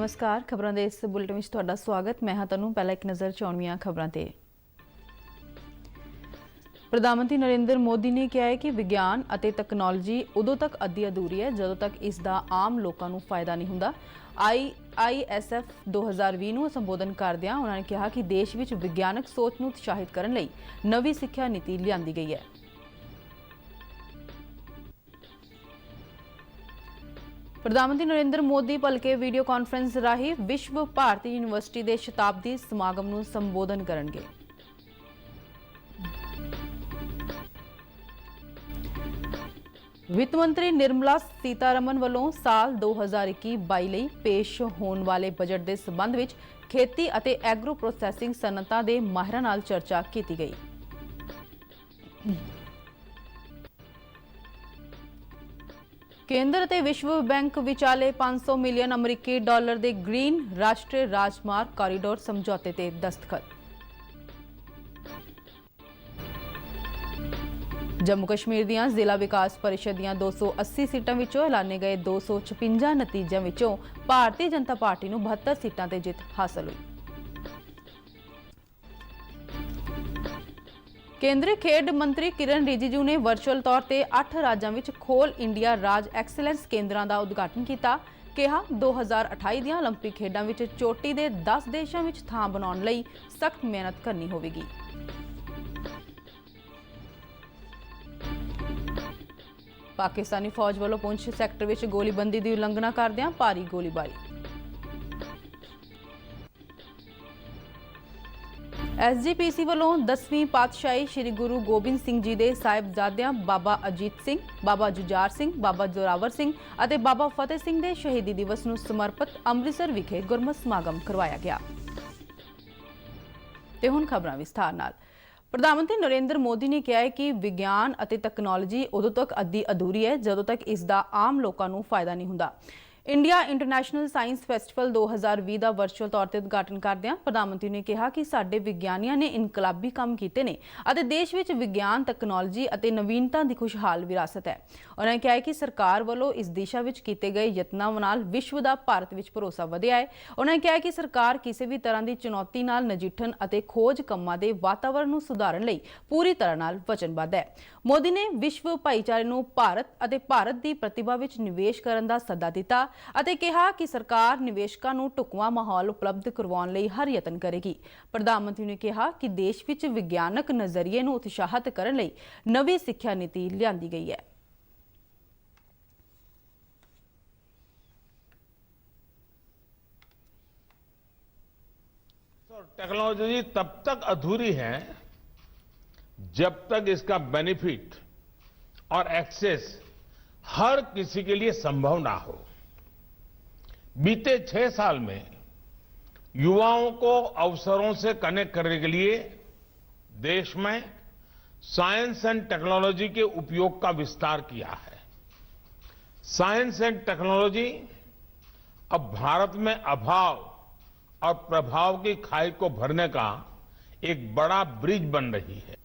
नमस्कार। खबरों के इस बुलेटिन में तुहाडा स्वागत। मैं हाँ तनु। पहला एक नज़र चाउणियां खबरों ते। प्रधानमंत्री नरेंद्र मोदी ने कहा है कि विज्ञान और तकनोलॉजी उदों तक अद्धी अधूरी है जदों तक इसका आम लोगों को फायदा नहीं होंदा। IISF 2020 ਨੂੰ संबोधन करदियां उन्होंने कहा कि देश में विज्ञानक सोच को उत्साहित करने लई नवी सिक्ख्या नीति लिआंदी गई है। प्रधानमंत्री नरेंद्र मोदी भलके वीडियो कॉन्फ्रेंस राही विश्व भारती यूनिवर्सिटी के शताब्दी समागम को संबोधन करेंगे। वित्त मंत्री निर्मला सीतारमन वालों साल 2021-22 ਲਈ पेश होने वाले बजट के संबंध में खेती और एग्रो प्रोसैसिंग सनअतां के माहिरां नाल चर्चा की गई। केंद्र और विश्व बैंक विचाले 500 मिलियन अमरीकी डॉलर के ग्रीन राष्ट्रीय राजमार्ग कॉरीडोर समझौते ते दस्तखत। जम्मू कश्मीर दियां जिला विकास परिषद दियां 280 सीटां विचों ऐलाने गए 256 नतीजों विचों भारतीय जनता पार्टी नूं 72 सीटां ते जित हासिल हुई। केंद्रीय खेड मंत्री किरण रिजिजू ने वर्चुअल तौर पर 8 राज्यों में खोल इंडिया राज एक्सीलेंस केंद्रों का उद्घाटन किया। कहा 2028 ਦੀਆਂ ओलंपिक खेडों में चोटी के 10 देशों में थां बनाने लई सख्त मेहनत करनी होगी। पाकिस्तानी फौज वालों पुंछ सैक्टर में गोलीबंदी की उल्लंघना करदियां भारी गोलीबारी। SGPC वालों 10वीं पातशाही श्री गुरु गोबिंद सिंह जी के साहिबजादियां बाबा अजीत सिंह, बाबा जुजार सिंह, बाबा जोरावर सिंह और बाबा फतेह सिंह के शहीदी दिवस को समर्पित अमृतसर विखे गुरमत समागम करवाया गया। ते हुण खबरां विस्तार नाल। प्रधानमंत्री नरेंद्र मोदी ने कहा है कि विज्ञान और तकनोलॉजी उदों तक अद्धी अधूरी है जदों तक इसका आम लोगों को फायदा नहीं होंदा। इंडिया इंटरनेशनल साइंस फैसटिवल 2020 का वर्चुअल तौर पर उद्घाटन करदियां प्रधानमंत्री ने कहा कि साडे विग्यानियों ने इनकलाबी काम किए ने और देश में विज्ञान तकनोलॉजी और नवीनता की खुशहाल विरासत है। उन्होंने कहा कि सरकार वालों इस दिशा में किए गए यत्नों नाल विश्व का भारत में भरोसा वधिया है। उन्होंने कहा कि सरकार किसी भी तरह की चुनौती नाल नजिठण और खोज कामां दे वातावरण को सुधारन लई पूरी तरह नाल वचनबद्ध है। मोदी ने विश्व भाईचारे को भारत और भारत की प्रतिभा में निवेश करने का सद्दा दिता ਅਤੇ कहा कि सरकार निवेशकों को ढुकवां माहौल उपलब्ध करवाने लई हर यतन करेगी। प्रधानमंत्री ने कहा कि देश में विज्ञानक नज़रिए को उत्साहित करने लई नवी सिक्ख्या नीति लिआंदी गई है। टेक्नोलॉजी तब तक अधूरी है जब तक इसका बेनिफिट और एक्सेस हर किसी के लिए संभव ना हो। बीते 6 साल में युवाओं को अवसरों से कनेक्ट करने के लिए देश में साइंस एंड टेक्नोलॉजी के उपयोग का विस्तार किया है। साइंस एंड टेक्नोलॉजी अब भारत में अभाव और प्रभाव की खाई को भरने का एक बड़ा ब्रिज बन रही है।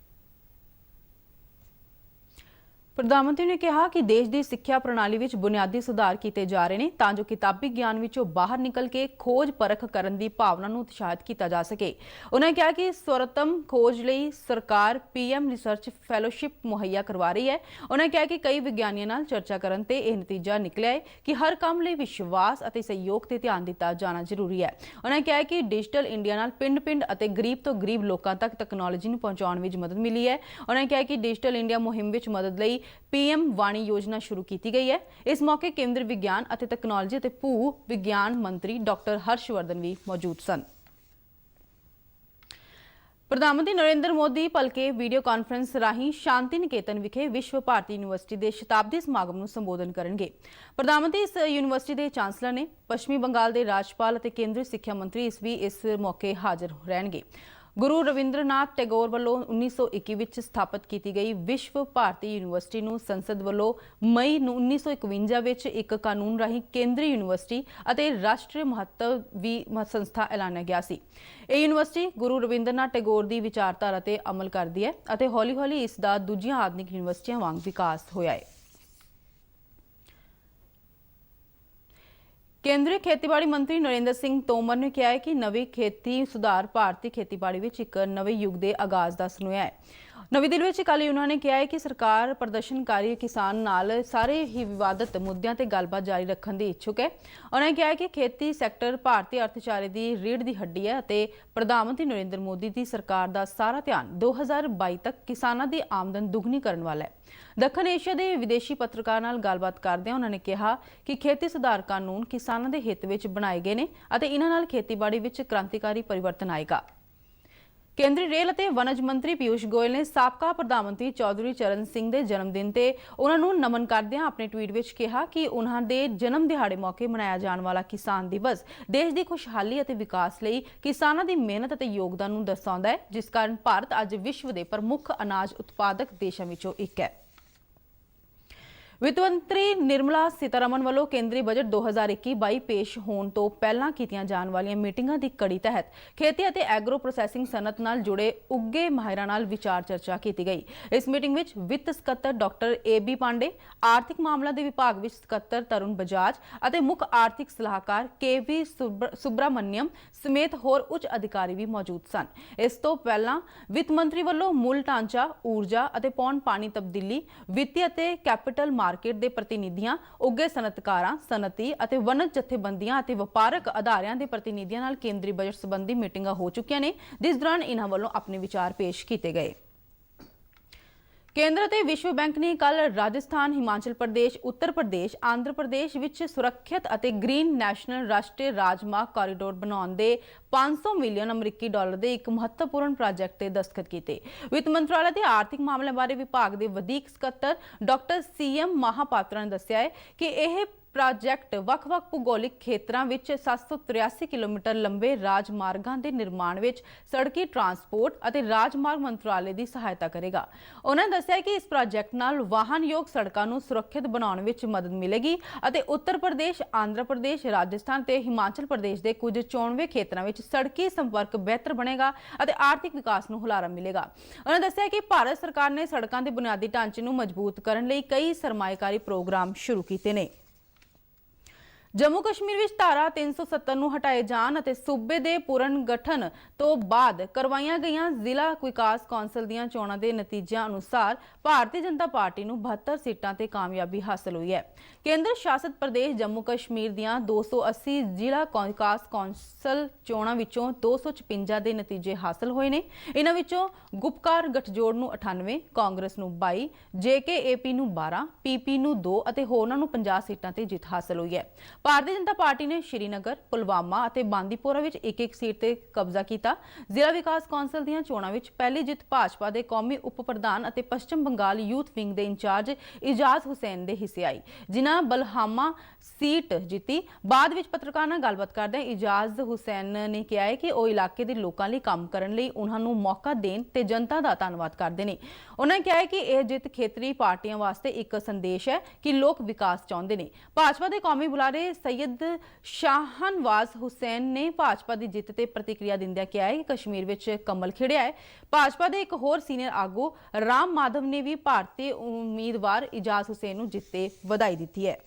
प्रधानमंत्री ने कहा कि देश की सिक्ख्या प्रणाली में बुनियादी सुधार किए जा रहे हैं तां जो किताबी ज्ञान विचों बाहर निकल के खोज परख करने की भावना को उत्साहित किया जा सके। उन्होंने कहा कि सर्वोत्तम खोज लई सरकार PM रिसर्च फैलोशिप मुहैया करवा रही है। उन्होंने कहा कि कई विज्ञानियों नाल चर्चा करने ते यह नतीजा निकलिया है कि हर काम लई विश्वास और सहयोग से ध्यान दिता जाना जरूरी है। उन्होंने कहा कि डिजिटल इंडिया नाल पिंड पिंड और गरीब तो गरीब लोगों तक तकनोलॉजी पहुंचाने में मदद मिली है। उन्होंने कहा कि डिजिटल इंडिया मुहिम में मदद लई PM वाणी योजना शुरू की गई है। इस मौके केंद्रीय विज्ञान और तकनोलॉजी और भू विज्ञान मंत्री डॉक्टर हर्षवर्धन भी मौजूद सन। प्रधानमंत्री नरेंद्र मोदी भलके वीडियो कॉन्फ्रेंस राही शांति निकेतन विखे विश्व भारती यूनिवर्सिटी के शताब्दी समागम को संबोधन करेंगे। प्रधानमंत्री इस यूनिवर्सिटी के चांसलर ने पश्चिमी बंगाल के राज्यपाल और केंद्रीय सिक्ख्या मंत्री इस मौके हाजिर रहेंगे। गुरु रविंद्रनाथ टैगोर वालों 1921 विच स्थापित की गई विश्व भारती यूनिवर्सिटी नूं संसद वालों मई 1951 विच एक कानून राही केंद्रीय यूनिवर्सिटी और राष्ट्रीय महत्व भी संस्था ऐलानिया गया सी। यह यूनिवर्सिटी गुरु रविंद्रनाथ टैगोर की विचारधारा ते अमल करती है और हौली हौली इसका दूजियां आधुनिक यूनिवर्सिटियां वांग विकास होया है। ਕੇਂਦਰੀ ਖੇਤੀਬਾੜੀ ਮੰਤਰੀ ਨਰਿੰਦਰ ਸਿੰਘ ਤੋਮਰ ਨੇ ਕਿਹਾ ਹੈ ਕਿ ਨਵੀਂ ਖੇਤੀ ਸੁਧਾਰ ਭਾਰਤੀ ਖੇਤੀਬਾੜੀ ਵਿੱਚ ਇੱਕ ਨਵੇਂ ਯੁੱਗ ਦੇ ਆਗਾਜ਼ ਦਾ ਸੁਨੇਹਾ ਹੈ। ਨਵੀਂ ਦਿੱਲੀ ਵਿੱਚ ਕੱਲ੍ਹ ਉਹਨਾਂ ਨੇ ਕਿਹਾ ਹੈ ਕਿ ਸਰਕਾਰ ਪ੍ਰਦਰਸ਼ਨਕਾਰੀ ਕਿਸਾਨ ਨਾਲ ਸਾਰੇ ਹੀ ਵਿਵਾਦਤ ਮੁੱਦਿਆਂ ਤੇ ਗੱਲਬਾਤ ਜਾਰੀ ਰੱਖਣ ਦੀ ਇੱਛੁਕ ਹੈ। ਉਹਨਾਂ ਨੇ ਕਿਹਾ ਹੈ ਕਿ ਖੇਤੀ ਸੈਕਟਰ ਭਾਰਤੀ ਅਰਥਚਾਰੇ ਦੀ ਰੀੜ੍ਹ ਦੀ ਹੱਡੀ ਹੈ ਅਤੇ ਪ੍ਰਧਾਨ ਮੰਤਰੀ ਨਰਿੰਦਰ ਮੋਦੀ ਦੀ ਸਰਕਾਰ ਦਾ ਸਾਰਾ ਧਿਆਨ 2022 ਤੱਕ ਕਿਸਾਨਾਂ ਦੀ ਆਮਦਨ ਦੁੱਗਣੀ ਕਰਨ ਵਾਲਾ ਹੈ। ਦੱਖਣ ਏਸ਼ੀਆ ਦੇ ਵਿਦੇਸ਼ੀ ਪੱਤਰਕਾਰ ਨਾਲ ਗੱਲਬਾਤ ਕਰਦਿਆਂ ਉਹਨਾਂ ਨੇ ਕਿਹਾ ਕਿ ਖੇਤੀ ਸੁਧਾਰ ਕਾਨੂੰਨ ਕਿਸਾਨਾਂ ਦੇ ਹਿੱਤ ਵਿੱਚ ਬਣਾਏ ਗਏ ਨੇ ਅਤੇ ਇਹਨਾਂ ਨਾਲ ਖੇਤੀਬਾੜੀ ਵਿੱਚ ਕ੍ਰਾਂਤੀਕਾਰੀ ਪਰਿਵਰਤਨ ਆਏਗਾ। ਕੇਂਦਰੀ ਰੇਲ ਅਤੇ ਵਣਜ ਮੰਤਰੀ ਪੀਯੂਸ਼ ਗੋਇਲ ਨੇ ਸਾਬਕਾ ਪ੍ਰਧਾਨ ਮੰਤਰੀ ਚੌਧਰੀ ਚਰਨ ਸਿੰਘ ਦੇ ਜਨਮ ਦਿਨ ਤੇ ਉਹਨਾਂ ਨੂੰ ਨਮਨ ਕਰਦਿਆਂ ਆਪਣੇ ਟਵੀਟ ਵਿੱਚ ਕਿਹਾ ਕਿ ਉਹਨਾਂ ਦੇ ਜਨਮ ਦਿਹਾੜੇ ਮੌਕੇ ਮਨਾਇਆ ਜਾਣ ਵਾਲਾ ਕਿਸਾਨ ਦਿਵਸ ਦੇਸ਼ ਦੀ ਖੁਸ਼ਹਾਲੀ ਅਤੇ ਵਿਕਾਸ ਲਈ ਕਿਸਾਨਾਂ ਦੀ ਮਿਹਨਤ ਅਤੇ ਯੋਗਦਾਨ ਨੂੰ ਦਰਸਾਉਂਦਾ ਹੈ, ਜਿਸ ਕਾਰਨ ਭਾਰਤ ਅੱਜ ਵਿਸ਼ਵ ਦੇ ਪ੍ਰਮੁੱਖ ਅਨਾਜ ਉਤਪਾਦਕ ਦੇਸ਼ਾਂ ਵਿੱਚੋਂ ਇੱਕ ਹੈ। ਵਿੱਤ ਮੰਤਰੀ ਨਿਰਮਲਾ ਸੀਤਾਰਮਨ ਵੱਲੋਂ ਕੇਂਦਰੀ ਬਜਟ 2021-22 ਪੇਸ਼ ਹੋਣ ਤੋਂ ਪਹਿਲਾਂ ਕੀਤੀਆਂ ਜਾਣ ਵਾਲੀਆਂ ਮੀਟਿੰਗਾਂ ਦੀ ਕੜੀ ਤਹਿਤ ਖੇਤੀ ਅਤੇ ਐਗਰੋ ਪ੍ਰੋਸੈਸਿੰਗ ਸਨਅਤ ਨਾਲ ਜੁੜੇ ਉੱਘੇ ਮਾਹਿਰਾਂ ਨਾਲ ਵਿਚਾਰ ਚਰਚਾ ਕੀਤੀ ਗਈ। ਇਸ ਮੀਟਿੰਗ ਵਿੱਚ ਵਿੱਤ ਸਕੱਤਰ ਡਾਕਟਰ ਏ.ਬੀ. ਪਾਂਡੇ, ਆਰਥਿਕ ਮਾਮਲਾ ਦੇ ਵਿਭਾਗ ਵਿੱਚ ਸਕੱਤਰ ਤਰੁਣ ਬਜਾਜ ਅਤੇ ਮੁੱਖ ਆਰਥਿਕ ਸਲਾਹਕਾਰ ਕੇ.ਵੀ. ਸੁਬਰਾਮਨਿਅਮ ਸਮੇਤ ਹੋਰ ਉੱਚ ਅਧਿਕਾਰੀ ਵੀ ਮੌਜੂਦ ਸਨ। ਇਸ ਤੋਂ ਪਹਿਲਾਂ ਵਿੱਤ ਮੰਤਰੀ ਵੱਲੋਂ ਮੂਲ ਢਾਂਚਾ, ਊਰਜਾ ਅਤੇ ਪੌਣ ਪਾਣੀ ਤਬਦੀਲੀ, ਵਿੱਤੀ ਅਤੇ ਕੈਪੀਟਲ ਮਾਰਕੀਟ ਦੇ ਪ੍ਰਤੀਨਿਧੀਆਂ, ਉੱਘੇ ਸਨਅਤਕਾਰਾਂ, ਸਨਅਤੀ ਅਤੇ ਵਣਜ ਜਥੇਬੰਦੀਆਂ ਅਤੇ ਵਪਾਰਕ ਅਦਾਰਿਆਂ ਦੇ ਪ੍ਰਤੀਨਿਧੀਆਂ ਨਾਲ ਕੇਂਦਰੀ ਬਜਟ ਸੰਬੰਧੀ ਮੀਟਿੰਗਾਂ ਹੋ ਚੁੱਕੀਆਂ ਨੇ, ਜਿਸ ਦੌਰਾਨ ਇਹਨਾਂ ਵੱਲੋਂ ਆਪਣੇ ਵਿਚਾਰ ਪੇਸ਼ ਕੀਤੇ ਗਏ। ਕੇਂਦਰ ਅਤੇ ਵਿਸ਼ਵ ਬੈਂਕ ਨੇ ਕੱਲ੍ਹ ਰਾਜਸਥਾਨ, ਹਿਮਾਚਲ ਪ੍ਰਦੇਸ਼, ਉੱਤਰ ਪ੍ਰਦੇਸ਼, ਆਂਧਰ ਪ੍ਰਦੇਸ਼ ਵਿੱਚ ਸੁਰੱਖਿਅਤ ਅਤੇ ਗ੍ਰੀਨ ਨੈਸ਼ਨਲ ਰਾਸ਼ਟਰੀ ਰਾਜਮਾਰਗ ਕਾਰੀਡੋਰ ਬਣਾਉਣ ਦੇ 500 ਮਿਲੀਅਨ ਅਮਰੀਕੀ ਡਾਲਰ ਦੇ ਇੱਕ ਮਹੱਤਵਪੂਰਨ ਪ੍ਰਾਜੈਕਟ ਤੇ ਦਸਤਖਤ ਕੀਤੇ। ਵਿੱਤ ਮੰਤਰਾਲੇ ਦੇ ਆਰਥਿਕ ਮਾਮਲਿਆਂ ਬਾਰੇ ਵਿਭਾਗ ਦੇ ਵਧੀਕ ਸਕੱਤਰ ਡਾਕਟਰ ਸੀ.ਐਮ. ਮਹਾਪਾਤਰਾ ਨੇ ਦੱਸਿਆ ਹੈ ਕਿ ਇਹ ਪ੍ਰਾਜੈਕਟ ਵੱਖ-ਵੱਖ ਭੂਗੋਲਿਕ ਖੇਤਰਾਂ ਵਿੱਚ 783 ਕਿਲੋਮੀਟਰ ਲੰਬੇ ਰਾਜਮਾਰਗਾਂ ਦੇ ਨਿਰਮਾਣ ਵਿੱਚ ਸੜਕੀ ਟਰਾਂਸਪੋਰਟ ਅਤੇ ਰਾਜਮਾਰਗ ਮੰਤਰਾਲੇ ਦੀ ਸਹਾਇਤਾ ਕਰੇਗਾ। ਉਹਨਾਂ ਨੇ ਦੱਸਿਆ ਕਿ ਇਸ ਪ੍ਰਾਜੈਕਟ ਨਾਲ ਵਾਹਨਯੋਗ ਸੜਕਾਂ ਨੂੰ ਸੁਰੱਖਿਅਤ ਬਣਾਉਣ ਵਿੱਚ ਮਦਦ ਮਿਲੇਗੀ ਅਤੇ ਉੱਤਰ ਪ੍ਰਦੇਸ਼, ਆਂਧਰਾ ਪ੍ਰਦੇਸ਼, ਰਾਜਸਥਾਨ ਤੇ ਹਿਮਾਚਲ ਪ੍ਰਦੇਸ਼ ਦੇ ਕੁਝ ਚੋਣਵੇਂ ਖੇਤਰਾਂ ਵਿੱਚ ਸੜਕੀ ਸੰਪਰਕ ਬਿਹਤਰ ਬਣੇਗਾ ਅਤੇ ਆਰਥਿਕ ਵਿਕਾਸ ਨੂੰ ਹੁਲਾਰਾ ਮਿਲੇਗਾ। ਉਹਨਾਂ ਨੇ ਦੱਸਿਆ ਕਿ ਭਾਰਤ ਸਰਕਾਰ ਨੇ ਸੜਕਾਂ ਦੇ ਬੁਨਿਆਦੀ ਢਾਂਚੇ ਨੂੰ ਮਜ਼ਬੂਤ ਕਰਨ ਲਈ ਕਈ ਸਰਮਾਏਕਾਰੀ ਪ੍ਰੋਗਰਾਮ ਸ਼ੁਰੂ ਕੀਤੇ ਨੇ। ਜੰਮੂ ਕਸ਼ਮੀਰ ਵਿੱਚ ਧਾਰਾ 370 ਨੂੰ ਹਟਾਏ ਜਾਣ ਅਤੇ ਸੂਬੇ ਦੇ ਪੁਨਰ ਗਠਨ ਤੋਂ ਬਾਅਦ ਕਰਵਾਈਆਂ ਗਈਆਂ ਜ਼ਿਲ੍ਹਾ ਵਿਕਾਸ ਕੌਂਸਲ ਦੀਆਂ ਚੋਣਾਂ ਦੇ ਨਤੀਜਿਆਂ ਅਨੁਸਾਰ ਭਾਰਤੀ ਜਨਤਾ ਪਾਰਟੀ ਨੂੰ 72 ਸੀਟਾਂ ਤੇ ਕਾਮਯਾਬੀ ਹਾਸਲ ਹੋਈ ਹੈ। ਕੇਂਦਰ ਸ਼ਾਸਿਤ ਪ੍ਰਦੇਸ਼ ਜੰਮੂ ਕਸ਼ਮੀਰ ਦੀਆਂ 280 ਜ਼ਿਲ੍ਹਾ ਵਿਕਾਸ ਕੌਂਸਲ ਚੋਣਾਂ ਵਿੱਚੋਂ 256 ਦੇ ਨਤੀਜੇ ਹਾਸਲ ਹੋਏ ਨੇ। ਇਹਨਾਂ ਵਿੱਚੋਂ ਗੁਪਕਾਰ ਗਠਜੋੜ ਨੂੰ 98, ਕਾਂਗਰਸ ਨੂੰ 22, ਜੇਕੇਏਪੀ ਨੂੰ 12, ਪੀਪੀ ਨੂੰ 2 ਅਤੇ ਹੋਰਨਾਂ ਨੂੰ 50 ਸੀਟਾਂ ਤੇ ਜਿੱਤ ਹਾਸਲ ਹੋਈ ਹੈ। ਭਾਰਤੀ ਜਨਤਾ ਪਾਰਟੀ ਨੇ ਸ਼੍ਰੀਨਗਰ, ਪੁਲਵਾਮਾ ਅਤੇ ਬਾਂਦੀਪੋਰਾ ਵਿੱਚ ਇੱਕ-ਇੱਕ ਸੀਟ ਤੇ ਕਬਜ਼ਾ ਕੀਤਾ। ਜ਼ਿਲ੍ਹਾ ਵਿਕਾਸ ਕੌਂਸਲ ਦੀਆਂ ਚੋਣਾਂ ਵਿੱਚ ਪਹਿਲੀ ਜਿੱਤ ਭਾਜਪਾ ਦੇ ਕੌਮੀ ਉਪ ਪ੍ਰਧਾਨ ਅਤੇ ਪੱਛਮ ਬੰਗਾਲ ਯੂਥ ਵਿੰਗ ਦੇ ਇੰਚਾਰਜ ਇਜਾਜ਼ ਹੁਸੈਨ ਦੇ ਹਿੱਸੇ ਆਈ, ਜਿਨ੍ਹਾਂ ਬਲਹਾਮਾ ਸੀਟ ਜਿੱਤੀ। ਬਾਅਦ ਵਿੱਚ ਪੱਤਰਕਾਰਾਂ ਨਾਲ ਗੱਲਬਾਤ ਕਰਦਿਆਂ ਇਜਾਜ਼ ਹੁਸੈਨ ਨੇ ਕਿਹਾ ਹੈ ਕਿ ਉਹ ਇਲਾਕੇ ਦੇ ਲੋਕਾਂ ਲਈ ਕੰਮ ਕਰਨ ਲਈ ਉਹਨਾਂ ਨੂੰ ਮੌਕਾ ਦੇਣ ਤੇ ਜਨਤਾ ਦਾ ਧੰਨਵਾਦ ਕਰਦੇ ਨੇ। ਉਹਨਾਂ ਨੇ ਕਿਹਾ ਹੈ ਕਿ ਇਹ ਜਿੱਤ ਖੇਤਰੀ ਪਾਰਟੀਆਂ ਵਾਸਤੇ ਇੱਕ ਸੰਦੇਸ਼ ਹੈ ਕਿ ਲੋਕ ਵਿਕਾਸ ਚਾਹੁੰਦੇ ਨੇ। ਭਾਜਪਾ ਦੇ ਕੌਮੀ ਬੁਲਾਰੇ ਸੈਯਦ ਸ਼ਾਹਨਵਾਜ਼ ਹੁਸੈਨ ਨੇ ਭਾਜਪਾ ਦੀ ਜਿੱਤ ਤੇ ਪ੍ਰਤੀਕਿਰਿਆ ਦਿੰਦਿਆਂ ਕਿਹਾ ਹੈ ਕਿ ਕਸ਼ਮੀਰ ਵਿੱਚ ਕਮਲ ਖਿੜਿਆ ਹੈ। ਭਾਜਪਾ ਦੇ ਇੱਕ ਹੋਰ ਸੀਨੀਅਰ ਆਗੂ ਰਾਮ ਮਾਧਵ ਨੇ ਵੀ ਭਾਰਤੀ ਉਮੀਦਵਾਰ ਇਜਾਜ਼ ਹੁਸੈਨ ਨੂੰ ਜਿੱਤ ਤੇ ਵਧਾਈ ਦਿੱਤੀ ਹੈ।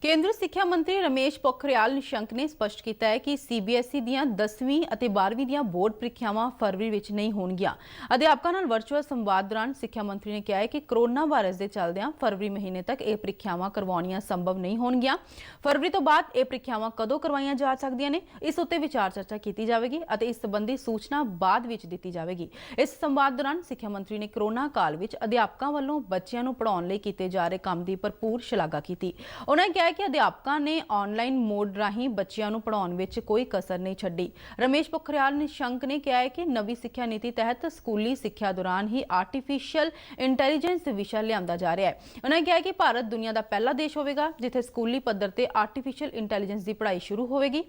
ਕੇਂਦਰੀ ਸਿੱਖਿਆ ਮੰਤਰੀ ਰਮੇਸ਼ ਪੋਖਰਿਆਲ ਨਿਸ਼ੰਕ ਨੇ ਸਪਸ਼ਟ ਕੀਤਾ ਹੈ ਕਿ ਸੀਬੀਐਸਈ ਦੀਆਂ 10ਵੀਂ ਅਤੇ 12ਵੀਂ ਦੀਆਂ ਬੋਰਡ ਪ੍ਰੀਖਿਆਵਾਂ ਫਰਵਰੀ ਵਿੱਚ ਨਹੀਂ ਹੋਣਗੀਆਂ। ਅਧਿਆਪਕਾਂ ਨਾਲ ਵਰਚੁਅਲ ਸੰਵਾਦ ਦੌਰਾਨ ਸਿੱਖਿਆ ਮੰਤਰੀ ਨੇ ਕਿਹਾ ਹੈ ਕਿ ਕੋਰੋਨਾ ਵਾਇਰਸ ਦੇ ਚੱਲਦਿਆਂ ਫਰਵਰੀ ਮਹੀਨੇ ਤੱਕ ਇਹ ਪ੍ਰੀਖਿਆਵਾਂ ਕਰਵਾਉਣੀਆਂ ਸੰਭਵ ਨਹੀਂ ਹੋਣਗੀਆਂ। ਫਰਵਰੀ ਤੋਂ ਬਾਅਦ ਇਹ ਪ੍ਰੀਖਿਆਵਾਂ ਕਦੋਂ ਕਰਵਾਈਆਂ ਜਾ ਸਕਦੀਆਂ ਨੇ, ਇਸ ਉੱਤੇ ਵਿਚਾਰ ਚਰਚਾ ਕੀਤੀ ਜਾਵੇਗੀ ਅਤੇ ਇਸ ਸੰਬੰਧੀ ਸੂਚਨਾ ਬਾਅਦ ਵਿੱਚ ਦਿੱਤੀ ਜਾਵੇਗੀ। ਇਸ ਸੰਵਾਦ ਦੌਰਾਨ ਸਿੱਖਿਆ ਮੰਤਰੀ ਨੇ ਕੋਰੋਨਾ ਕਾਲ ਵਿੱਚ ਅਧਿਆਪਕਾਂ ਵੱਲੋਂ ਬੱਚਿਆਂ ਨੂੰ ਪੜ੍ਹਾਉਣ ਲਈ ਕੀਤੇ ਜਾ ਰਹੇ ਕੰਮ ਦੀ ਭਰਪੂਰ ਸ਼ਲਾਘਾ ਕੀਤੀ। ਉਹਨਾਂ ਨੇ ਕਿਹਾ ਕਿ ਅਧਿਆਪਕਾਂ ਨੇ ਆਨਲਾਈਨ ਮੋਡ ਰਾਹੀਂ ਬੱਚਿਆਂ ਨੂੰ ਪੜ੍ਹਾਉਣ ਵਿੱਚ ਕੋਈ ਕਸਰ ਨਹੀਂ ਛੱਡੀ। ਰਮੇਸ਼ ਪੋਖਰਿਆਲ ਨਿਸ਼ੰਕ ਨੇ ਕਿਹਾ ਹੈ ਕਿ ਨਵੀਂ ਸਿੱਖਿਆ ਨੀਤੀ ਤਹਿਤ ਸਕੂਲੀ ਸਿੱਖਿਆ ਦੌਰਾਨ ਹੀ ਆਰਟੀਫੀਸ਼ੀਅਲ ਇੰਟੈਲੀਜੈਂਸ ਵਿਸ਼ਾ ਲਿਆਂਦਾ ਜਾ ਰਿਹਾ ਹੈ। ਉਹਨਾਂ ਨੇ ਕਿਹਾ ਕਿ ਭਾਰਤ ਦੁਨੀਆ ਦਾ ਪਹਿਲਾ ਦੇਸ਼ ਹੋਵੇਗਾ ਜਿੱਥੇ ਸਕੂਲੀ ਪੱਧਰ ਤੇ ਆਰਟੀਫੀਸ਼ੀਅਲ ਇੰਟੈਲੀਜੈਂਸ ਦੀ ਪੜ੍ਹਾਈ ਸ਼ੁਰੂ ਹੋਵੇਗੀ।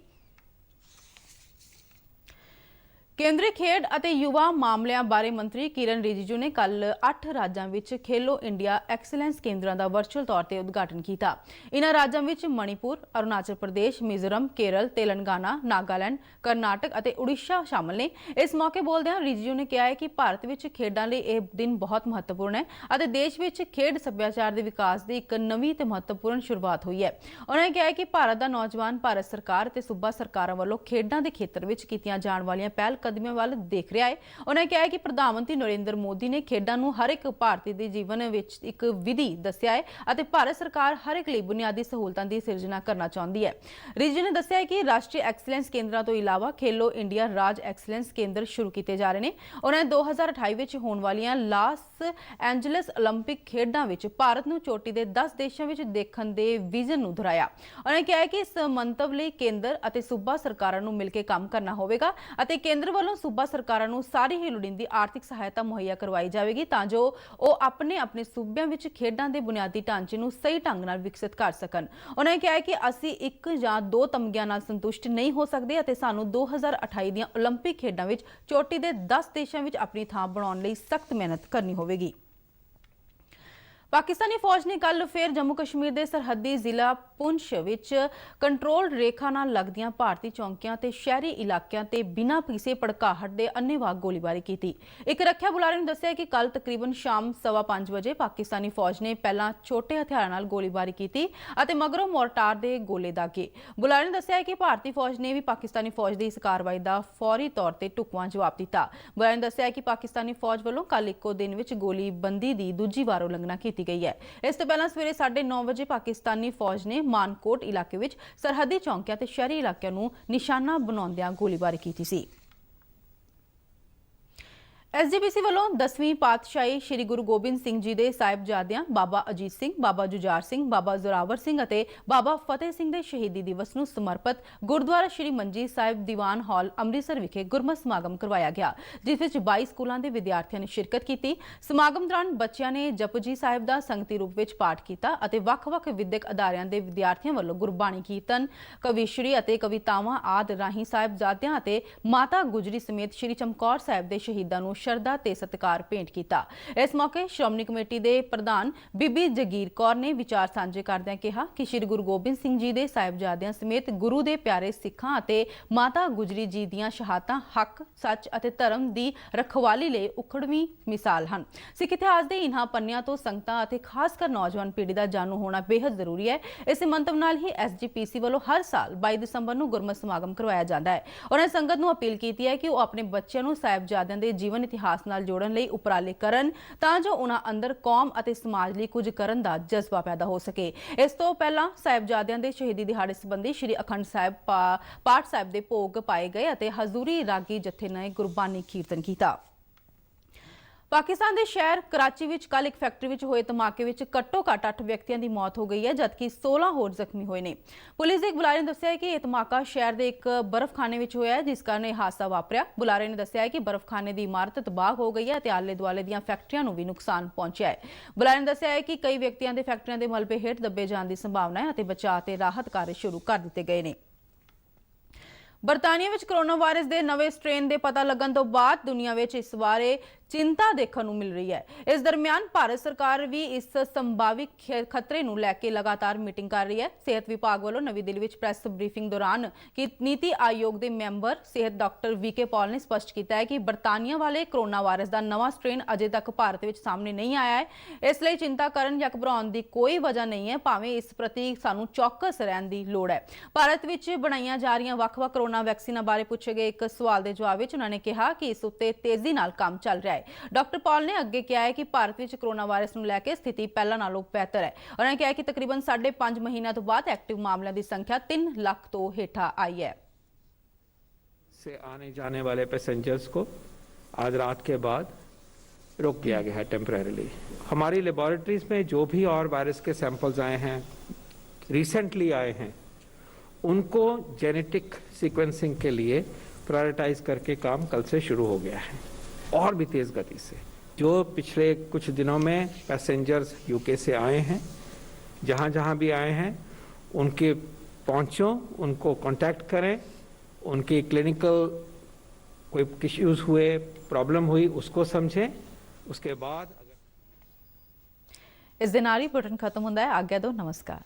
ਕੇਂਦਰੀ ਖੇਡ ਅਤੇ ਯੁਵਾ ਮਾਮਲਿਆਂ ਬਾਰੇ ਮੰਤਰੀ ਕਿਰਨ ਰਿਜੀਜੂ ਨੇ ਕੱਲ 8 ਰਾਜਾਂ ਵਿੱਚ ਖੇਲੋ ਇੰਡੀਆ ਐਕਸਲੈਂਸ ਕੇਂਦਰਾਂ ਦਾ ਵਰਚੁਅਲ ਤੌਰ ਤੇ ਉਦਘਾਟਨ ਕੀਤਾ। ਇਨ੍ਹਾਂ ਰਾਜਾਂ ਵਿੱਚ ਮਣੀਪੁਰ, ਅਰੁਣਾਚਲ ਪ੍ਰਦੇਸ਼, ਮਿਜ਼ੋਰਮ, ਕੇਰਲ, ਤੇਲੰਗਾਨਾ, ਨਾਗਾਲੈਂਡ, ਕਰਨਾਟਕ ਅਤੇ ਉੜੀਸਾ ਸ਼ਾਮਲ ਨੇ। ਇਸ ਮੌਕੇ ਬੋਲਦਿਆਂ ਰਿਜੀਜੂ ਨੇ ਕਿਹਾ ਹੈ ਕਿ ਭਾਰਤ ਵਿੱਚ ਖੇਡਾਂ ਲਈ ਇਹ ਦਿਨ ਬਹੁਤ ਮਹੱਤਵਪੂਰਨ ਹੈ ਅਤੇ ਦੇਸ਼ ਵਿੱਚ ਖੇਡ ਸੱਭਿਆਚਾਰ ਦੇ ਵਿਕਾਸ ਦੀ ਇੱਕ ਨਵੀਂ ਤੇ ਮਹੱਤਵਪੂਰਨ ਸ਼ੁਰੂਆਤ ਹੋਈ ਹੈ। ਉਨ੍ਹਾਂ ਨੇ ਕਿਹਾ ਹੈ ਕਿ ਭਾਰਤ ਦਾ ਨੌਜਵਾਨ ਭਾਰਤ ਸਰਕਾਰ ਅਤੇ ਸੂਬਾ ਸਰਕਾਰਾਂ ਵੱਲੋਂ ਖੇਡਾਂ ਦੇ ਖੇਤਰ ਵਿੱਚ ਕੀਤੀਆਂ ਜਾਣ ਵਾਲੀਆਂ ਪਹਿਲ ਕਦਮੀਆਂ ਵੱਲ ਦੇਖ ਰਿਹਾ ਹੈ। ਉਹਨਾਂ ਨੇ ਕਿਹਾ ਹੈ ਕਿ ਪ੍ਰਧਾਨ ਮੰਤਰੀ ਨਰਿੰਦਰ ਮੋਦੀ ਨੇ ਖੇਡਾਂ ਨੂੰ ਹਰ ਇੱਕ ਭਾਰਤੀ ਦੇ ਜੀਵਨ ਵਿੱਚ ਇੱਕ ਵਿਧੀ ਦੱਸਿਆ ਹੈ ਅਤੇ ਭਾਰਤ ਸਰਕਾਰ ਹਰ ਇੱਕ ਲਈ ਬੁਨਿਆਦੀ ਸਹੂਲਤਾਂ ਦੀ ਸਿਰਜਣਾ ਕਰਨਾ ਚਾਹੁੰਦੀ ਹੈ। ਰਿਜੂ ਨੇ ਦੱਸਿਆ ਹੈ ਕਿ ਰਾਸ਼ਟਰੀ ਐਕਸਲੈਂਸ ਕੇਂਦਰਾਂ ਤੋਂ ਇਲਾਵਾ ਖੇਲੋ ਇੰਡੀਆ ਰਾਜ ਐਕਸਲੈਂਸ ਕੇਂਦਰ ਸ਼ੁਰੂ ਕੀਤੇ ਜਾ ਰਹੇ ਨੇ। ਉਹਨਾਂ ਨੇ 2028 ਵਿੱਚ ਹੋਣ ਵਾਲੀਆਂ ਲਾਸ ਐਂਜਲਸ 올림픽 ਖੇਡਾਂ ਵਿੱਚ ਭਾਰਤ ਨੂੰ ਚੋਟੀ ਦੇ 10 ਦੇਸ਼ਾਂ ਵਿੱਚ ਦੇਖਣ ਦੇ ਵਿਜ਼ਨ ਨੂੰ ਦੁਹਰਾਇਆ। ਉਹਨਾਂ ਨੇ ਕਿਹਾ ਹੈ ਕਿ ਇਸ ਮੰਤਵ ਲਈ ਕੇਂਦਰ ਅਤੇ ਸੂਬਾ ਸਰਕਾਰਾਂ ਨੂੰ ਮਿਲ ਕੇ ਕੰਮ ਕਰਨਾ ਹੋਵੇਗਾ ਅਤੇ ਕੇਂਦਰ ਵੱਲੋਂ ਸੂਬਾ ਸਰਕਾਰਾਂ ਨੂੰ ਸਾਰੀ ਹੀ ਲੋੜੀਂਦੀ ਆਰਥਿਕ ਸਹਾਇਤਾ ਮੁਹੱਈਆ ਕਰਵਾਈ ਜਾਵੇਗੀ ਤਾਂ ਜੋ ਉਹ ਆਪਣੇ ਸੂਬਿਆਂ ਵਿੱਚ ਖੇਡਾਂ ਦੇ ਬੁਨਿਆਦੀ ਢਾਂਚੇ ਨੂੰ ਸਹੀ ਢੰਗ ਨਾਲ ਵਿਕਸਿਤ ਕਰ ਸਕਣ। ਉਹਨਾਂ ਨੇ ਕਿਹਾ ਹੈ ਕਿ ਅਸੀਂ ਇੱਕ ਜਾਂ ਦੋ ਤਮਗਿਆਂ ਨਾਲ ਸੰਤੁਸ਼ਟ ਨਹੀਂ ਹੋ ਸਕਦੇ ਅਤੇ ਸਾਨੂੰ 2028 ਦੀਆਂ 올림픽 ਖੇਡਾਂ ਵਿੱਚ ਚੋਟੀ ਦੇ 10 ਦੇਸ਼ਾਂ ਵਿੱਚ ਆਪਣੀ ਥਾਂ ਬਣਾਉਣ ਲਈ ਸਖਤ ਮਿਹਨਤ ਕਰਨੀ ਹੋਵੇਗੀ। ਪਾਕਿਸਤਾਨੀ ਫੌਜ ਨੇ ਕੱਲ ਫਿਰ ਜੰਮੂ ਕਸ਼ਮੀਰ ਦੇ ਸਰਹੱਦੀ ਜ਼ਿਲ੍ਹਾ ਪੁੰਛ ਵਿੱਚ ਕੰਟਰੋਲ ਰੇਖਾ ਨਾਲ ਲੱਗਦੀਆਂ ਭਾਰਤੀ ਚੌਂਕੀਆਂ ਤੇ ਸ਼ਹਿਰੀ ਇਲਾਕਿਆਂ ਤੇ ਬਿਨਾਂ ਕਿਸੇ ਭੜਕਾਹਟ ਦੇ ਅੰਨ੍ਹੇਵਾਹ ਗੋਲੀਬਾਰੀ ਕੀਤੀ। ਇੱਕ ਰੱਖਿਆ ਬੁਲਾਰੇ ਨੇ ਦੱਸਿਆ ਕਿ ਕੱਲ ਤਕਰੀਬਨ ਸ਼ਾਮ 5:15 ਵਜੇ ਪਾਕਿਸਤਾਨੀ ਫੌਜ ਨੇ ਪਹਿਲਾਂ ਛੋਟੇ ਹਥਿਆਰਾਂ ਨਾਲ ਗੋਲੀਬਾਰੀ ਕੀਤੀ ਅਤੇ ਮਗਰੋਂ ਮੋਰਟਾਰ ਦੇ ਗੋਲੇ ਦਾਗੇ। ਬੁਲਾਰੇ ਨੇ ਦੱਸਿਆ ਕਿ ਭਾਰਤੀ ਫੌਜ ਨੇ ਵੀ ਪਾਕਿਸਤਾਨੀ ਫੌਜ ਦੀ ਇਸ ਕਾਰਵਾਈ ਦਾ ਫੌਰੀ ਤੌਰ ਤੇ ਢੁਕਵਾਂ ਜਵਾਬ ਦਿੱਤਾ। ਬੁਲਾਰੇ ਨੇ ਦੱਸਿਆ ਕਿ ਪਾਕਿਸਤਾਨੀ ਫੌਜ ਵੱਲੋਂ ਕੱਲ ਇੱਕੋ ਦਿਨ ਵਿੱਚ ਗੋਲੀਬੰਦੀ ਦੀ ਦੂਜੀ ਵਾਰ ਉਲੰਘਣਾ ਕੀਤੀ ਗਈ ਹੈ। ਇਸ ਤੋਂ ਪਹਿਲਾਂ ਸਵੇਰੇ 9:30 ਵਜੇ ਪਾਕਿਸਤਾਨੀ ਫੌਜ ਨੇ ਮਾਨਕੋਟ ਇਲਾਕੇ ਵਿੱਚ ਸਰਹੱਦੀ ਚੌਂਕਿਆਂ ਤੇ ਸ਼ਹਿਰੀ ਇਲਾਕਿਆਂ ਨੂੰ ਨਿਸ਼ਾਨਾ ਬਣਾਉਂਦਿਆਂ ਗੋਲੀਬਾਰੀ ਕੀਤੀ ਸੀ। SGPC ਵੱਲੋਂ 10ਵੀਂ ਪਾਤਸ਼ਾਹੀ ਸ੍ਰੀ ਗੁਰੂ ਗੋਬਿੰਦ ਸਿੰਘ ਜੀ ਦੇ ਸਾਹਿਬਜ਼ਾਦਿਆਂ ਬਾਬਾ ਅਜੀਤ ਸਿੰਘ, ਬਾਬਾ ਜੁਝਾਰ ਸਿੰਘ, ਬਾਬਾ ਜ਼ੋਰਾਵਰ ਸਿੰਘ ਅਤੇ ਬਾਬਾ ਫਤਿਹ ਸਿੰਘ ਦੇ ਸ਼ਹੀਦੀ ਦਿਵਸ ਨੂੰ ਸਮਰਪਿਤ ਗੁਰਦੁਆਰਾ ਸ੍ਰੀ ਮੰਜੀ ਸਾਹਿਬ ਦੀਵਾਨ ਹਾਲ ਅੰਮ੍ਰਿਤਸਰ ਵਿਖੇ ਗੁਰਮਤਿ ਸਮਾਗਮ ਕਰਵਾਇਆ ਗਿਆ, ਜਿਸ ਵਿੱਚ 22 ਸਕੂਲਾਂ ਦੇ ਵਿਦਿਆਰਥੀਆਂ ਨੇ ਸ਼ਿਰਕਤ ਕੀਤੀ। ਸਮਾਗਮ ਦੌਰਾਨ ਬੱਚਿਆਂ ਨੇ ਜਪਜੀ ਸਾਹਿਬ ਦਾ ਸੰਗਤੀ ਰੂਪ ਵਿੱਚ ਪਾਠ ਕੀਤਾ ਅਤੇ ਵੱਖ-ਵੱਖ ਵਿਦਿਅਕ ਅਦਾਰਿਆਂ ਦੇ ਵਿਦਿਆਰਥੀਆਂ ਵੱਲੋਂ ਗੁਰਬਾਣੀ ਕੀਰਤਨ, ਕਵੀਸ਼ਰੀ ਅਤੇ ਕਵਿਤਾਵਾਂ ਆਦਿ ਰਾਹੀਂ ਸਾਹਿਬਜ਼ਾਦਿਆਂ ਅਤੇ ਮਾਤਾ ਗੁਜਰੀ ਸਮੇਤ ਸ੍ਰੀ ਚਮਕੌਰ ਸਾਹਿਬ ਦੇ ਸ਼ਹੀਦਾਂ ਨੂੰ ਸ਼ਰਧਾ ਤੇ ਸਤਿਕਾਰ ਭੇਂਟ ਕੀਤਾ। ਇਸ ਮੌਕੇ ਸ਼੍ਰੋਮਣੀ ਕਮੇਟੀ ਦੇ ਪ੍ਰਧਾਨ ਬੀਬੀ ਜਗੀਰ ਕੌਰ ਨੇ ਵਿਚਾਰ ਸਾਂਝੇ ਕਰਦਿਆਂ ਕਿਹਾ ਕਿ ਸ੍ਰੀ ਗੁਰੂ ਗੋਬਿੰਦ ਸਿੰਘ ਜੀ ਦੇ ਸਾਹਿਬਜ਼ਾਦਿਆਂ ਸਮੇਤ ਗੁਰੂ ਦੇ ਪਿਆਰੇ ਸਿੱਖਾਂ ਅਤੇ ਮਾਤਾ ਗੁਜਰੀ ਜੀ ਦੀਆਂ ਸ਼ਹਾਦਤਾਂ ਹੱਕ, ਸੱਚ ਅਤੇ ਧਰਮ ਦੀ ਰਖਵਾਲੀ ਲਈ ਉਖੜਵੀਂ ਮਿਸਾਲ ਹਨ। ਸਿੱਖ ਇਤਿਹਾਸ ਦੇ ਇਨ੍ਹਾਂ ਪੰਨਿਆਂ ਤੋਂ ਸੰਗਤਾਂ ਅਤੇ ਖਾਸ ਕਰ ਨੌਜਵਾਨ ਪੀੜ੍ਹੀ ਦਾ ਜਾਣੂ ਹੋਣਾ ਬੇहद ਜ਼ਰੂਰੀ ਹੈ। ਇਸੇ ਮੰਤਵ ਨਾਲ ਹੀ SGPC ਵੱਲੋਂ ਹਰ ਸਾਲ 22 ਦਸੰਬਰ ਨੂੰ ਗੁਰਮਤਿ ਸਮਾਗਮ ਕਰਵਾਇਆ ਜਾਂਦਾ ਹੈ। ਉਹਨਾਂ ਨੇ ਸੰਗਤ ਨੂੰ ਅਪੀਲ ਕੀਤੀ ਹੈ ਕਿ ਉਹ ਆਪਣੇ ਬੱਚਿਆਂ ਨੂੰ ਸਾਹਿਬਜ਼ਾਦਿਆਂ ਦੇ ਜੀਵਨ ਇਤਿਹਾਸ ਨਾਲ ਜੋੜਨ ਲਈ ਉਪਰਾਲੇ ਕਰਨ ਤਾਂ ਜੋ ਉਹਨਾਂ ਅੰਦਰ ਕੌਮ ਅਤੇ ਸਮਾਜ ਲਈ ਕੁਝ ਕਰਨ ਦਾ ਜਜ਼ਬਾ ਪੈਦਾ ਹੋ ਸਕੇ। ਇਸ ਤੋਂ ਪਹਿਲਾਂ ਸਾਹਿਬਜ਼ਾਦਿਆਂ ਦੇ ਸ਼ਹੀਦੀ ਦਿਹਾੜੇ ਸੰਬੰਧੀ ਸ੍ਰੀ ਅਖੰਡ ਸਾਹਿਬ ਪਾਠ ਸਾਹਿਬ ਦੇ ਭੋਗ ਪਾਏ ਗਏ ਅਤੇ ਹਜ਼ੂਰੀ ਰਾਗੀ ਜਥੇ ਨੇ ਗੁਰਬਾਣੀ ਕੀਰਤਨ ਕੀਤਾ। ਪਾਕਿਸਤਾਨ ਦੇ ਸ਼ਹਿਰ ਕਰਾਚੀ ਵਿੱਚ ਕੱਲ ਇੱਕ ਫੈਕਟਰੀ ਵਿੱਚ ਹੋਏ ਧਮਾਕੇ ਵਿੱਚ ਘੱਟੋ-ਘੱਟ 8 ਵਿਅਕਤੀਆਂ ਦੀ ਮੌਤ ਹੋ ਗਈ ਹੈ ਜਦਕਿ 16 ਹੋਰ ਜ਼ਖਮੀ ਹੋਏ ਨੇ। ਪੁਲਿਸ ਦੇ ਇੱਕ ਬੁਲਾਰੇ ਨੇ ਦੱਸਿਆ ਕਿ ਇਹ ਧਮਾਕਾ ਸ਼ਹਿਰ ਦੇ ਇੱਕ ਬਰਫ਼ਖਾਨੇ ਵਿੱਚ ਹੋਇਆ ਹੈ, ਜਿਸ ਕਾਰਨ ਇਹ ਹਾਦਸਾ ਵਾਪਰਿਆ। ਬੁਲਾਰੇ ਨੇ ਦੱਸਿਆ ਕਿ ਬਰਫ਼ਖਾਨੇ ਦੀ ਇਮਾਰਤ ਤਬਾਹ ਹੋ ਗਈ ਹੈ ਅਤੇ ਆਲੇ-ਦੁਆਲੇ ਦੀਆਂ ਫੈਕਟਰੀਆਂ ਨੂੰ ਵੀ ਨੁਕਸਾਨ ਪਹੁੰਚਿਆ ਹੈ। ਬੁਲਾਰੇ ਨੇ ਦੱਸਿਆ ਕਿ ਕਈ ਵਿਅਕਤੀਆਂ ਦੇ ਫੈਕਟਰੀਆਂ ਦੇ ਮਲਬੇ ਹੇਠ ਦੱਬੇ ਜਾਣ ਦੀ ਸੰਭਾਵਨਾ ਹੈ ਅਤੇ ਬਚਾਅ ਤੇ ਰਾਹਤ ਕਾਰਜ ਸ਼ੁਰੂ ਕਰ ਦਿੱਤੇ ਗਏ ਨੇ। ਬਰਤਾਨੀਆ ਵਿੱਚ ਕੋਰੋਨਾ ਵਾਇਰਸ ਦੇ ਨਵੇਂ ਸਟ੍ਰੇਨ ਦੇ ਪਤਾ ਲੱਗਣ ਤੋਂ ਬਾਅਦ ਦੁਨੀਆ ਵਿੱਚ ਇਸ ਬਾਰੇ ਚਿੰਤਾ ਦੇਖਣ ਨੂੰ ਮਿਲ ਰਹੀ ਹੈ। ਇਸ ਦਰਮਿਆਨ ਭਾਰਤ ਸਰਕਾਰ ਵੀ ਇਸ ਸੰਭਾਵਿਤ ਖਤਰੇ ਨੂੰ ਲੈ ਕੇ ਲਗਾਤਾਰ ਮੀਟਿੰਗ ਕਰ ਰਹੀ ਹੈ। ਸਿਹਤ ਵਿਭਾਗ ਵੱਲੋਂ ਨਵੀਂ ਦਿੱਲੀ ਵਿੱਚ ਪ੍ਰੈਸ ਬਰੀਫਿੰਗ ਦੌਰਾਨ ਨੀਤੀ ਆਯੋਗ ਦੇ ਮੈਂਬਰ ਸਿਹਤ ਡਾਕਟਰ VK ਪੌਲ ਨੇ ਸਪਸ਼ਟ ਕੀਤਾ ਹੈ ਕਿ ਬਰਤਾਨੀਆ ਵਾਲੇ ਕੋਰੋਨਾ ਵਾਇਰਸ ਦਾ ਨਵਾਂ ਸਟ੍ਰੇਨ ਅਜੇ ਤੱਕ ਭਾਰਤ ਵਿੱਚ ਸਾਹਮਣੇ ਨਹੀਂ ਆਇਆ ਹੈ। ਇਸ ਲਈ ਚਿੰਤਾ ਕਰਨ ਜਾਂ ਘਬਰਾਉਣ ਦੀ ਕੋਈ ਵਜ੍ਹਾ ਨਹੀਂ ਹੈ, ਭਾਵੇਂ ਇਸ ਪ੍ਰਤੀ ਸਾਨੂੰ ਚੌਕਸ ਰਹਿਣ ਦੀ ਲੋੜ ਹੈ। ਭਾਰਤ ਵਿੱਚ ਬਣਾਈਆਂ ਜਾ ਰਹੀਆਂ ਵੱਖ-ਵੱਖ ਕੋਰੋਨਾ ਵੈਕਸੀਨਾਂ ਬਾਰੇ ਪੁੱਛੇ ਗਏ ਇੱਕ ਸਵਾਲ ਦੇ ਜਵਾਬ ਵਿੱਚ ਉਹਨਾਂ ਨੇ ਕਿਹਾ ਕਿ ਇਸ ਉੱਤੇ ਤੇਜ਼ੀ ਨਾਲ ਕੰਮ ਚੱਲ ਰਿਹਾ ਹੈ। ਡਾਕਟਰ ਪੌਲ ਨੇ ਅੱਗੇ ਕਿਹਾ ਹੈ ਕਿ ਭਾਰਤ ਵਿੱਚ ਕੋਰੋਨਾ ਵਾਇਰਸ ਨੂੰ ਲੈ ਕੇ ਸਥਿਤੀ ਪਹਿਲਾਂ ਨਾਲੋਂ ਬਿਹਤਰ ਹੈ। ਉਹਨਾਂ ਨੇ ਕਿਹਾ ਕਿ ਤਕਰੀਬਨ 5.5 ਮਹੀਨਿਆਂ ਤੋਂ ਬਾਅਦ ਐਕਟਿਵ ਮਾਮਲਿਆਂ ਦੀ ਸੰਖਿਆ 3 ਲੱਖ ਤੋਂ ਹੇਠਾਂ आई है। से आने जाने वाले पैसेंजर्स को आज रात के बाद रोक दिया गया है टेम्परेरीली। हमारी लेबोरेटरीज में जो भी और वायरस के सैंपल्स आए हैं, रिसेंटली आए हैं, उनको जेनेटिक सीक्वेंसिंग के लिए प्रायोरिटाइज करके काम कल से शुरू हो गया है और भी तेज़ गति से। जो पिछले कुछ दिनों में पैसेंजर्स UK से आए हैं, जहाँ जहाँ भी आए हैं उनके पहुँचों, उनको कांटेक्ट करें, उनकी क्लिनिकल कोई इश्यूज हुए, प्रॉब्लम हुई, उसको समझें, उसके बाद ਇਸ ਦੇ ਨਾਲ ਹੀ ਬੁਲੇਟਿਨ ਖਤਮ ਹੁੰਦਾ ਹੈ। ਆਗਿਆ ਦਿਓ, ਨਮਸਕਾਰ।